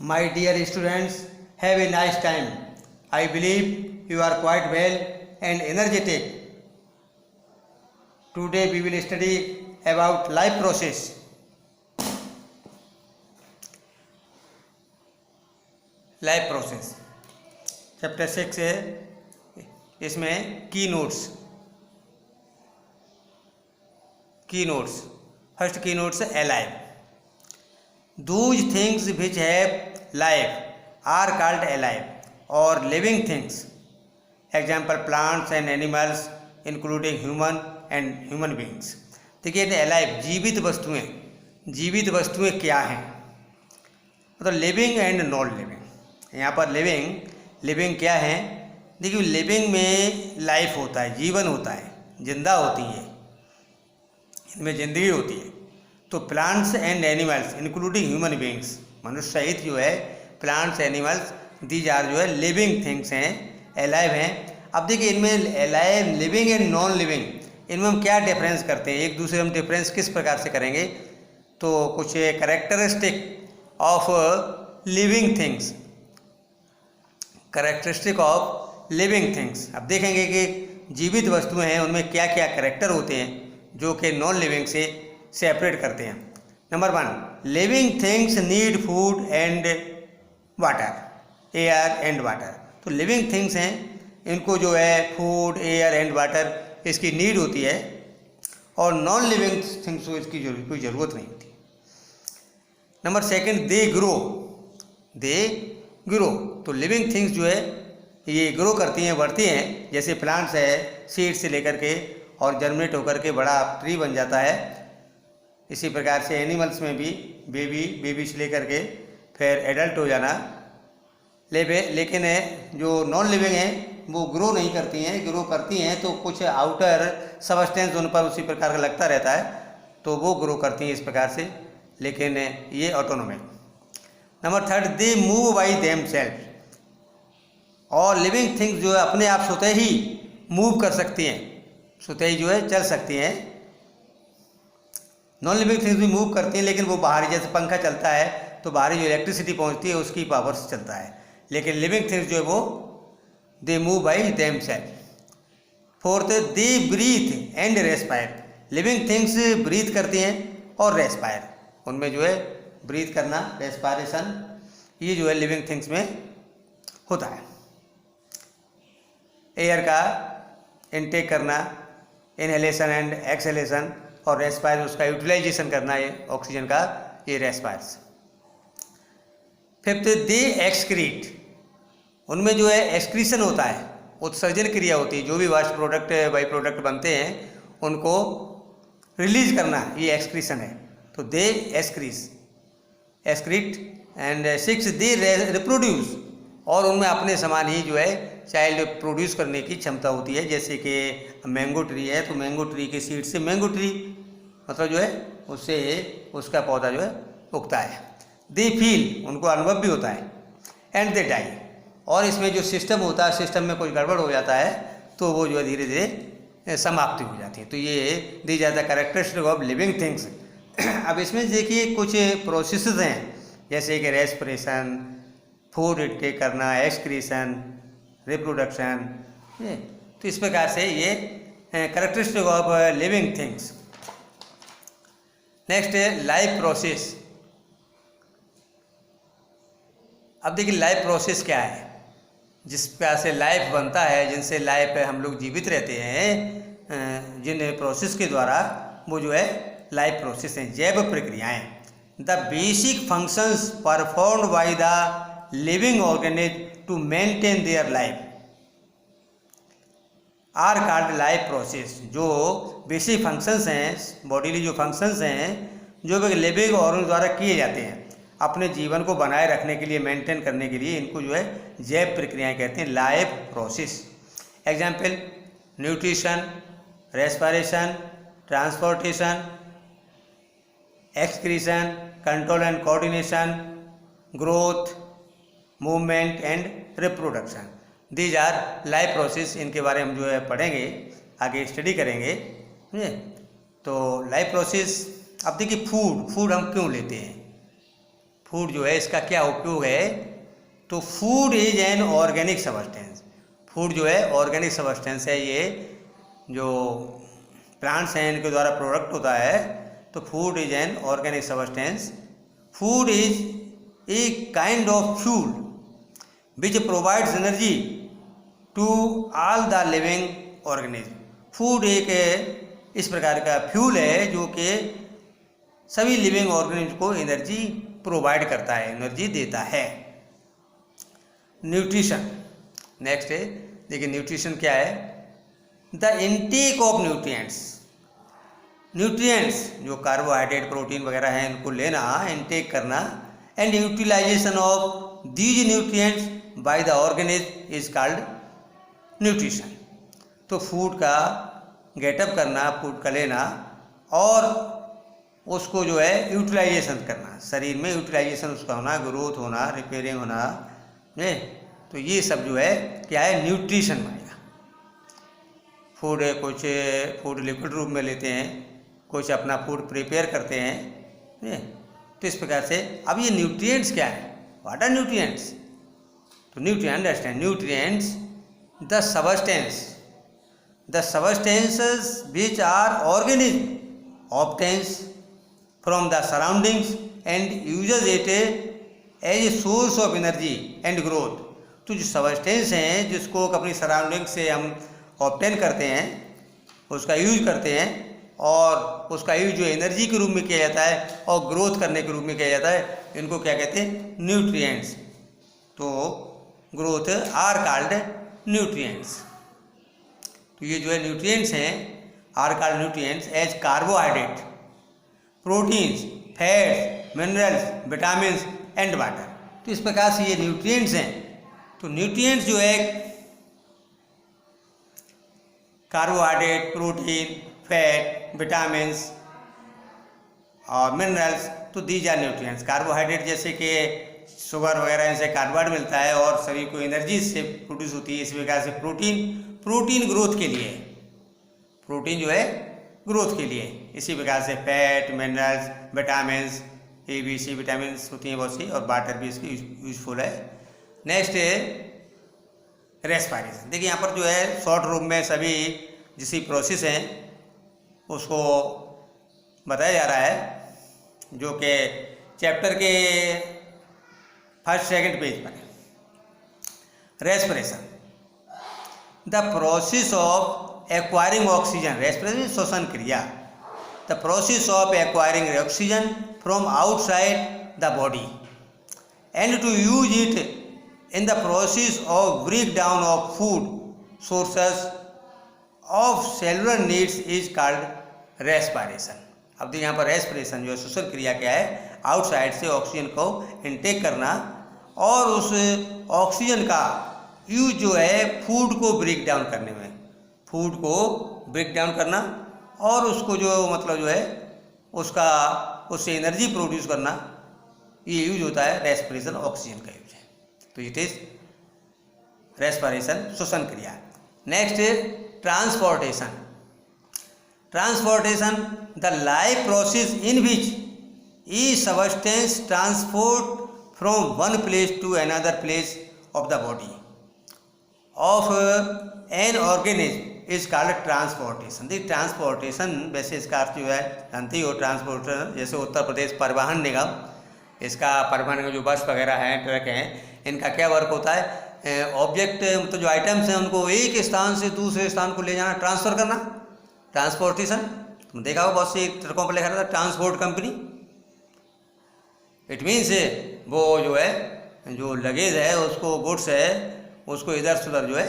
My dear students, have a nice time. I believe you are quite well and energetic. Today we will study about life process. Life process. Chapter 6 है, इसमें की notes. First key notes alive. Those things which have life are called alive or living things. Example plants and animals including human and human beings. देखिए alive जीवित वस्तुएं क्या हैं, मतलब living and non living. यहाँ पर लिविंग क्या है? देखिए लिविंग में लाइफ होता है, जीवन होता है, जिंदा होती है, इनमें जिंदगी होती है. तो plants and animals including human beings, मनुष्य सहित जो है प्लांट्स एनिमल्स, दीज आर जो है लिविंग थिंग्स हैं, एलाइव हैं. अब देखिए इनमें alive, living and non living, इनमें हम क्या डिफरेंस करते हैं, एक दूसरे हम डिफरेंस किस प्रकार से करेंगे? तो कुछ कैरेक्टरिस्टिक ऑफ लिविंग थिंग्स, अब देखेंगे कि जीवित वस्तुएं हैं उनमें क्या क्या कैरेक्टर होते हैं जो कि नॉन लिविंग से सेपरेट करते हैं. Number 1, living things need food and water, air and water. तो लिविंग थिंग्स हैं, इनको जो है फूड, एयर एंड वाटर इसकी नीड होती है, और नॉन लिविंग थिंग्स को इसकी कोई ज़रूरत नहीं होती. Number 2, they grow. तो लिविंग थिंग्स जो है ये ग्रो करती हैं, बढ़ती हैं. जैसे प्लांट्स है, सीड से लेकर के और जर्मिनेट होकर के बड़ा ट्री बन जाता है. इसी प्रकार से एनिमल्स में भी बेबी से लेकर के फिर एडल्ट हो जाना. लेकिन जो नॉन लिविंग हैं वो ग्रो नहीं करती हैं. ग्रो करती हैं तो कुछ आउटर सबस्टेंस उन पर उसी प्रकार का लगता रहता है, तो वो ग्रो करती हैं इस प्रकार से, लेकिन ये autonomic. Number 3, they move by them self. और लिविंग थिंग्स जो है अपने आप स्वतः ही मूव कर सकती हैं, स्वतः ही जो है चल सकती हैं. नॉन लिविंग थिंग्स भी मूव करती हैं, लेकिन वो बाहरी, जैसे पंखा चलता है तो बाहरी जो इलेक्ट्रिसिटी पहुंचती है उसकी पावर से चलता है. लेकिन लिविंग थिंग्स जो है वो they move by themself. 4, they breathe and respire. Living things breathe करती हैं और रेस्पायर, उनमें जो है ब्रीथ करना, रेस्पायरेशन, ये जो है लिविंग थिंग्स में होता है. एयर का इनटेक करना, इनहेलेशन एंड एक्सहेलेशन, और रेस्पायर उसका यूटिलाइजेशन करना, ये ऑक्सीजन का, ये रेस्पायर्स. 5, दे एक्सक्रीट. उनमें जो है एक्सक्रीशन होता है, उत्सर्जन क्रिया होती है. जो भी वास्ट प्रोडक्ट, बाई प्रोडक्ट बनते हैं उनको रिलीज करना, ये एक्सक्रीशन है. तो दे एक्सक्रीट. And 6, they reproduce. और उनमें अपने समान ही जो है चाइल्ड प्रोड्यूस करने की क्षमता होती है. जैसे कि मैंगो ट्री है तो मैंगो ट्री के सीड से मैंगो ट्री, मतलब जो है उससे उसका पौधा जो है उगता है. दे फील, उनको अनुभव भी होता है. And they die. और इसमें जो सिस्टम होता है, सिस्टम में कुछ गड़बड़ हो जाता है तो वो जो है धीरे धीरे समाप्ति हो जाती है. तो ये these are the characteristic of living things. अब इसमें देखिए कुछ प्रोसेसेस हैं, जैसे कि रेस्पिरेशन, फूड इनटेक करना, एक्सक्रीशन, रिप्रोडक्शन. तो इस प्रकार से ये characteristic of living things. Next है लाइफ प्रोसेस. अब देखिए लाइफ प्रोसेस क्या है, जिस प्रकार से लाइफ बनता है, जिनसे लाइफ हम लोग जीवित रहते हैं, जिन प्रोसेस के द्वारा, वो जो है लाइफ प्रोसेस हैं, जैव प्रक्रियाएं. The basic functions performed by the living organism to maintain their life are called life process. जो बेसिक फंक्शंस हैं, बॉडीली जो फंक्शंस हैं, जो लिविंग ऑर्गन द्वारा किए जाते हैं अपने जीवन को बनाए रखने के लिए, मेंटेन करने के लिए, इनको जो है जैव प्रक्रियाएं कहते हैं, life process. Example nutrition, respiration, transportation, excretion, control and coordination, growth, movement and reproduction. These our life process. इनके बारे में हम जो है पढ़ेंगे, आगे स्टडी करेंगे. तो लाइफ प्रोसेस. अब देखिए फूड हम क्यों लेते हैं? फूड जो है इसका क्या उपयोग है, तो food is an organic substance. Food जो है ऑर्गेनिक सबस्टेंस है, ये जो प्लांट्स हैं इनके द्वारा प्रोडक्ट होता है, तो food is an organic substance. Food is a kind of fuel which provides energy to all the living organism. Food एक इस प्रकार का फ्यूल है जो कि सभी लिविंग ऑर्गेनिज्म को एनर्जी प्रोवाइड करता है, एनर्जी देता है। न्यूट्रिशन नेक्स्ट है, देखिए न्यूट्रिशन क्या है, the intake of nutrients. Nutrients जो कार्बोहाइड्रेट प्रोटीन वगैरह है इनको लेना, इनटेक करना, and utilization of these nutrients by the organism is called nutrition. तो फूड का गेटअप करना, फूड का लेना और उसको जो है यूटिलाइजेशन करना, शरीर में यूटिलाइजेशन उसका होना, ग्रोथ होना, रिपेयरिंग होना, तो ये सब जो है क्या है, न्यूट्रिशन मानेगा। फूड कुछ फूड लिक्विड रूप में लेते हैं, कुछ अपना फूड प्रिपेयर करते हैं, तो इस प्रकार से। अब ये न्यूट्रिएंट्स क्या है, व्हाट आर न्यूट्रिएंट्स, तो nutrient understand, nutrients the substances which are organism obtains from the surroundings and uses it as a source of energy and growth। तो जो सबस्टेंस हैं जिसको अपनी सराउंडिंग से हम ऑब्टेन करते हैं, उसका यूज करते हैं, और उसका यूज जो एनर्जी के रूप में किया जाता है और ग्रोथ करने के रूप में किया जाता है, इनको क्या कहते हैं, न्यूट्रिएंट्स। तो ग्रोथ आर कॉल्ड न्यूट्रिएंट्स। तो ये जो है न्यूट्रिएंट्स हैं are called nutrients as carbohydrate, proteins, fats, minerals, vitamins and water. तो इस प्रकार से ये न्यूट्रिएंट्स हैं। तो न्यूट्रिएंट्स जो है कार्बोहाइड्रेट, प्रोटीन, फैट, विटामिन्स और मिनरल्स, तो दीज आर न्यूट्रिएंट्स। कार्बोहाइड्रेट जैसे कि शुगर वगैरह इनसे कार्बोहाइड्रेट मिलता है और सभी को एनर्जी से प्रोड्यूस होती है। इसी प्रकार से प्रोटीन ग्रोथ के लिए, प्रोटीन जो है ग्रोथ के लिए। इसी प्रकार से fat, minerals, vitamins, A B C vitamins होती हैं बहुत सी, और वाटर भी इसकी यूजफुल है। नेक्स्ट है रेस्पिरेशन। देखिए यहाँ पर जो है शॉर्ट रूप में सभी जिसी प्रोसेस हैं उसको बताया जा रहा है, जो कि चैप्टर के फर्स्ट सेकंड पेज पर। Respiration the process of acquiring oxygen, respiration श्वसन क्रिया, the process of acquiring oxygen from outside the body and to use it in the process of breakdown of food sources of cellular needs is called respiration। अब देखिए यहाँ पर respiration जो है श्वसन क्रिया क्या है, आउटसाइड से ऑक्सीजन को इनटेक करना और उस ऑक्सीजन का यूज जो है फूड को ब्रेक डाउन करने में, फूड को ब्रेक डाउन करना और उसको जो मतलब जो है उसका उससे एनर्जी प्रोड्यूस करना, ये यूज होता है रेस्पिरेशन, ऑक्सीजन का यूज है। तो इट इज रेस्पिरेशन श्वसन क्रिया। Next is transportation. Transportation the life process in which a substance transport from one place to another place of the body of an organism is called transportation. The transportation वैसे इसका अर्थ जो है जानते ही हो, transportation जैसे उत्तर प्रदेश परिवहन निगम, इसका परिवहन जो बस वगैरह हैं, ट्रक हैं, इनका क्या वर्क होता है, ऑब्जेक्ट मतलब जो आइटम्स हैं उनको एक स्थान से दूसरे स्थान को ले जाना, ट्रांसफ़र करना, ट्रांसपोर्टेशन। तुम देखा हो बहुत सी ट्रकों पर लिखा रहता है ट्रांसपोर्ट कंपनी। इट मीन्स वो जो है जो लगेज है उसको, गुड्स है उसको इधर से उधर जो है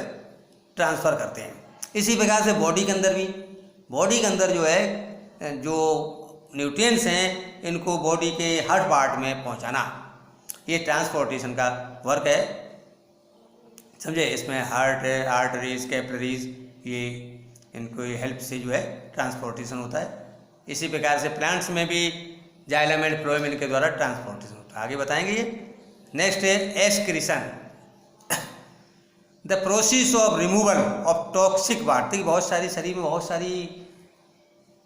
ट्रांसफ़र करते हैं। इसी प्रकार से बॉडी के अंदर भी, बॉडी के अंदर जो है जो न्यूट्रिएंट्स हैं इनको बॉडी के हर पार्ट में पहुंचाना, ये ट्रांसपोर्टेशन का वर्क है, समझे। इसमें हार्ट, आर्टरीज, कैपिलरीज, ये इनको हेल्प से जो है ट्रांसपोर्टेशन होता है। इसी प्रकार से प्लांट्स में भी जाइलम एंड फ्लोएम इनके द्वारा ट्रांसपोर्टेशन होता है, आगे बताएंगे ये। नेक्स्ट है excretion the process of removal of toxic water. बहुत सारी शरीर में बहुत सारी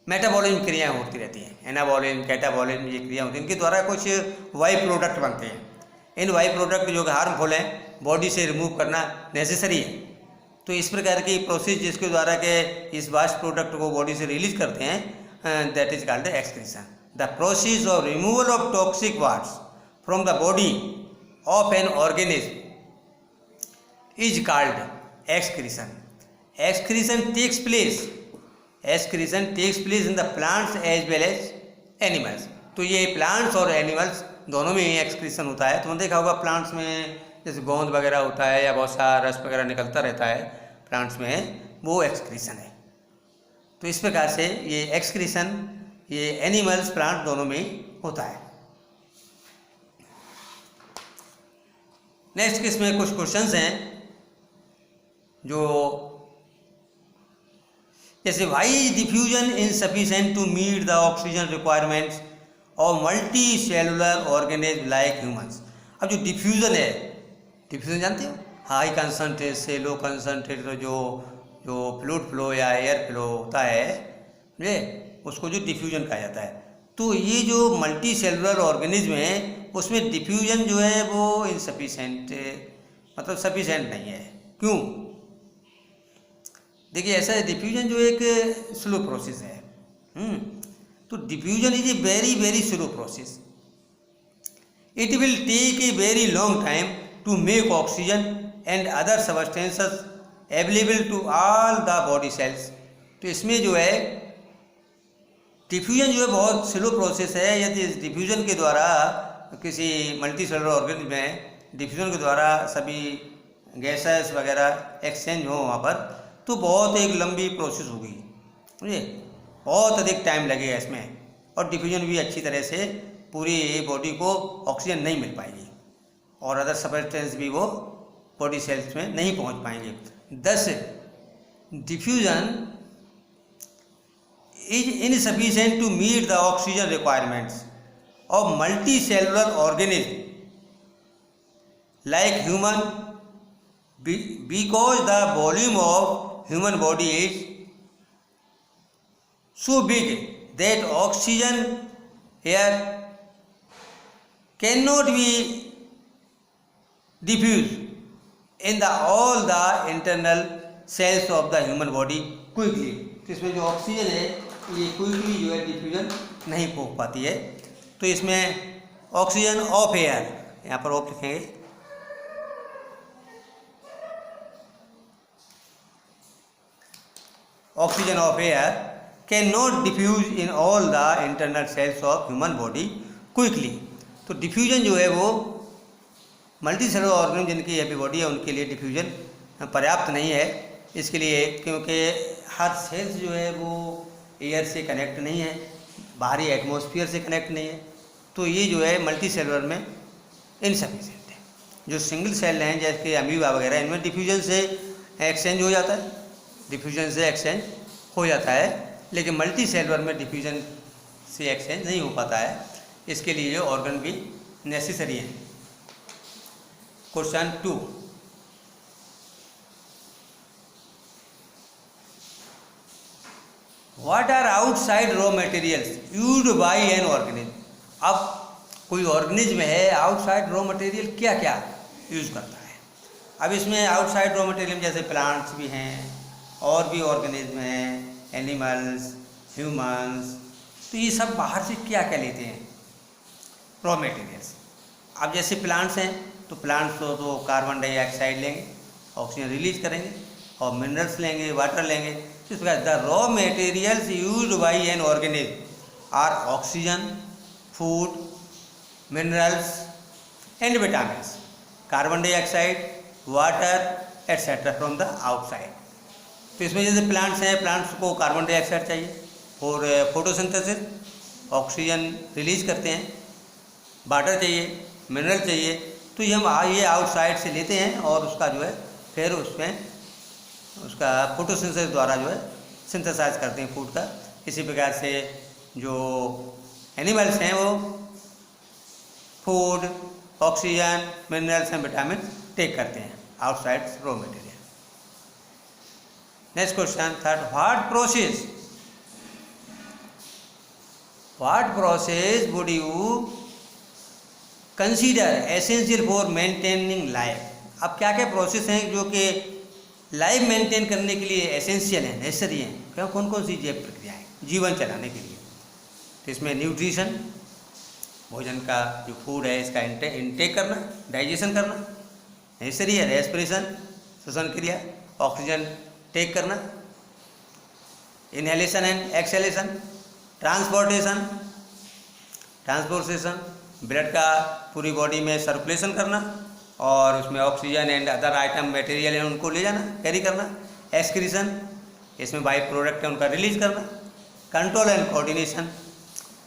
मेटाबॉलिज्म क्रियाएँ होती रहती हैं, एनाबॉलिज्म, कैटाबॉलिज्म, ये क्रिया होती हैं। इनके द्वारा कुछ वाई प्रोडक्ट बनते हैं। इन वाई प्रोडक्ट जो कि हार्मफुल हैं, बॉडी से रिमूव करना नेसेसरी है। तो इस प्रकार की प्रोसेस जिसके द्वारा के इस वास्ट प्रोडक्ट को बॉडी से रिलीज करते हैं, that is called excretion. The process of removal of toxic wastes from the body of an organism is called excretion. Excretion takes place in the plants as well as animals. तो ये plants और animals दोनों में ही excretion होता है। तुमने देखा होगा प्लांट्स में जैसे गोंद वगैरह होता है या बहुत सारा रस वगैरह निकलता रहता है प्लांट्स में, वो एक्सक्रीशन है। तो इस प्रकार से ये एक्सक्रीशन ये एनिमल्स प्लांट दोनों में ही होता है। नेक्स्ट इसमें कुछ क्वेश्चंस हैं जो जैसे why is diffusion insufficient to meet the oxygen requirements of multi cellular organism like humans. अब जो डिफ्यूजन है, डिफ्यूजन जानते हो, हाई कंसनट्रेट से लो कंसनट्रेट जो फ्लूइड फ्लो या एयर फ्लो होता है, ये उसको जो डिफ्यूजन कहा जाता है। तो ये जो मल्टी सेलुलर ऑर्गेनिज्म है उसमें डिफ्यूजन जो है वो इनसफिशिएंट, मतलब सफिशिएंट नहीं है। क्यों? देखिए ऐसा है, डिफ्यूजन जो एक स्लो प्रोसेस है। तो diffusion is a very very slow process. It will take a very long time to make oxygen and other substances available to all the body cells. तो इसमें जो है डिफ्यूजन जो है बहुत स्लो प्रोसेस है। यदि इस डिफ्यूजन के द्वारा किसी मल्टी सेलुलर ऑर्गेनिज्म में डिफ्यूजन के द्वारा सभी गैसेस वगैरह एक्सचेंज हो वहाँ पर, तो बहुत एक लंबी प्रोसेस होगी, समझे, बहुत अधिक टाइम लगेगा इसमें, और डिफ्यूजन भी अच्छी तरह से पूरी बॉडी को ऑक्सीजन नहीं मिल पाएगी और अदर सब्सटेंस भी वो बॉडी सेल्स में नहीं पहुंच पाएंगे। Thus diffusion is insufficient to meet the oxygen requirements of multi cellular organism like human because the volume of human body is so big that oxygen air cannot be diffused in the all the internal cells of the human body quickly। तो इसमें जो oxygen है ये quickly जो है diffusion नहीं हो पाती है। तो इसमें ऑक्सीजन ऑफ एयर, यहाँ पर ऑफ लिखेंगे, oxygen of air can not diffuse in all the internal cells of human body quickly. तो डिफ्यूजन जो है वो मल्टी सेलुलर ऑर्गेनिज्म जिनकी हैवी बॉडी है उनके लिए डिफ्यूजन पर्याप्त नहीं है। इसके लिए क्योंकि हर सेल्स जो है वो एयर से कनेक्ट नहीं है, बाहरी एटमॉस्फेयर से कनेक्ट नहीं है। तो ये जो है मल्टी सेलुलर में इनसफिशिएंट है। जो सिंगल सेल हैं जैसे अमीबा वगैरह, इनमें डिफ्यूजन से एक्सचेंज हो जाता है, डिफ्यूजन से एक्सचेंज हो जाता है, लेकिन मल्टी सेलुलर में डिफ्यूजन से एक्सचेंज नहीं हो पाता है। इसके लिए ये ऑर्गन भी नेसेसरी है। Question 2, what are outside raw materials used by an organism. अब कोई ऑर्गेनिज्म है, आउटसाइड रॉ मटेरियल क्या क्या यूज करता है। अब इसमें आउटसाइड रॉ मटेरियल जैसे प्लांट्स भी हैं और भी ऑर्गेनिज्म हैं, एनिमल्स, ह्यूमंस, तो ये सब बाहर से क्या क्या लेते हैं रॉ मटेरियल्स। अब जैसे प्लांट्स हैं तो प्लांट्स तो कार्बन डाइऑक्साइड लेंगे, ऑक्सीजन रिलीज करेंगे, और मिनरल्स लेंगे, वाटर लेंगे। तो इस प्रकार the raw materials used by an organism are oxygen, food, minerals and vitamins, carbon dioxide, water etcetera from the outside. तो इसमें जैसे प्लांट्स हैं, प्लांट्स को कार्बन डाइऑक्साइड चाहिए और फोटोसिंथेसिस ऑक्सीजन रिलीज करते हैं, वाटर चाहिए, मिनरल चाहिए। तो ये हम ये आउटसाइड से लेते हैं और उसका जो है फिर उसमें उसका फोटोसिंथेसिस द्वारा जो है सिंथेसाइज करते हैं फूड का। इसी प्रकार से जो एनिमल्स हैं वो food, oxygen, minerals and vitamin take करते हैं outside raw material. Next question 3, what process what process would you consider essential for maintaining life. अब क्या क्या प्रोसेस हैं जो कि लाइफ मेंटेन करने के लिए एसेंशियल हैं, नेसेसरी हैं, क्या कौन कौन सी जैव प्रक्रियाएँ जीवन चलाने के लिए। तो इसमें न्यूट्रिशन, भोजन का जो फूड है इसका इंटेक करना, डाइजेशन करना नेसेसरी है। रेस्पिरेशन, श्वसन क्रिया, ऑक्सीजन टेक करना, inhalation and exhalation, transportation blood का पूरी बॉडी में सर्कुलेशन करना और उसमें oxygen and other item material है उनको ले जाना, कैरी करना। एक्सक्रीशन, इसमें बाई प्रोडक्ट है उनका रिलीज करना। Control and coordination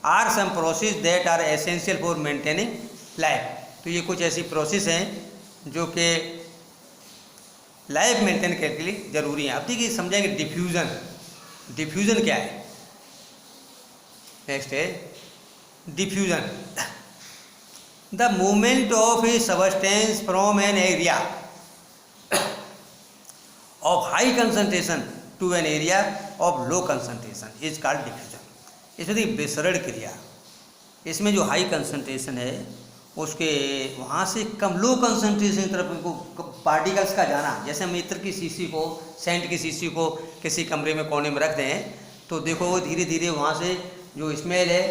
are some process that are essential for maintaining life. तो ये कुछ ऐसी प्रोसेस हैं जो कि लाइफ मेंटेन करने के लिए ज़रूरी है। अब देखिए समझाएंगे डिफ्यूज़न। डिफ्यूज़न क्या है? नेक्स्ट है diffusion, the movement of a substance from an area of high concentration to an area of low concentration is called diffusion. इसमें देखिए विसरण क्रिया, इसमें जो हाई कंसंट्रेशन है उसके वहाँ से कम लो कंसंट्रेशन की तरफ इनको पार्टिकल्स का जाना। जैसे हम इत्र की शीशी को, सेंट की शीशी को किसी कमरे में कोने में रख दें तो देखो वो धीरे धीरे वहाँ से जो स्मेल है,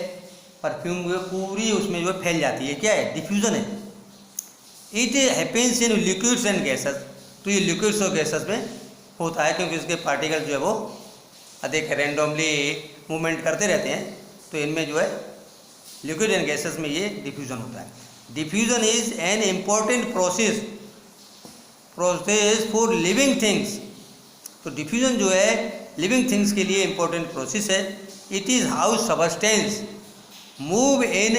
परफ्यूम जो पूरी उसमें जो फैल जाती है। क्या है? डिफ्यूज़न है। It happens in liquids and gases. तो ये लिक्विड्स और गैसेस में होता है क्योंकि उसके पार्टिकल जो है वो अधिक रैंडमली मूवमेंट करते रहते हैं, तो इनमें जो है लिक्विड एंड गैसेस में ये डिफ्यूज़न होता है। Diffusion is an important process for living things. तो डिफ्यूज़न जो है लिविंग थिंग्स के लिए इम्पोर्टेंट प्रोसेस है। It is how substance move in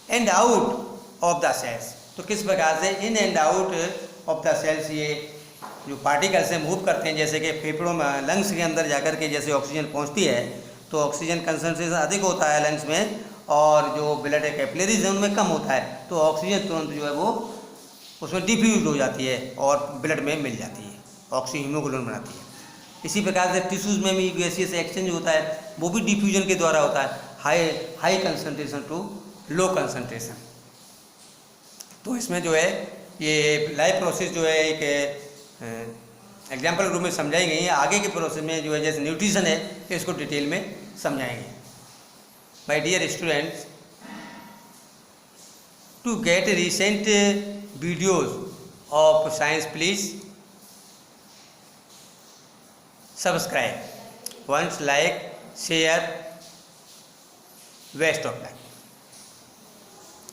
and out of the cells. तो किस प्रकार से in and out of the cells ये जो पार्टिकल्स से मूव करते हैं, जैसे कि फेफड़ों में, लंग्स के अंदर जाकर के जैसे ऑक्सीजन पहुंचती है तो ऑक्सीजन कंसंट्रेशन अधिक होता है लंग्स में और जो ब्लड कैपिलरीज है उनमें कम होता है, तो ऑक्सीजन तुरंत जो है वो उसमें डिफ्यूज हो जाती है और ब्लड में मिल जाती है, ऑक्सीजन हीमोग्लोबिन बनाती है। इसी प्रकार से टिश्यूज़ में भी गैसियस एक्सचेंज होता है, वो भी डिफ्यूजन के द्वारा होता है, high concentration to low concentration. तो इसमें जो है ये लाइफ प्रोसेस जो है एक एग्जाम्पल रूप में समझाई गई है। आगे के प्रोसेस में जो है जैसे न्यूट्रिशन है इसको डिटेल में समझाएंगे। My dear students, to get recent videos of science please subscribe, once like, share, waste of time.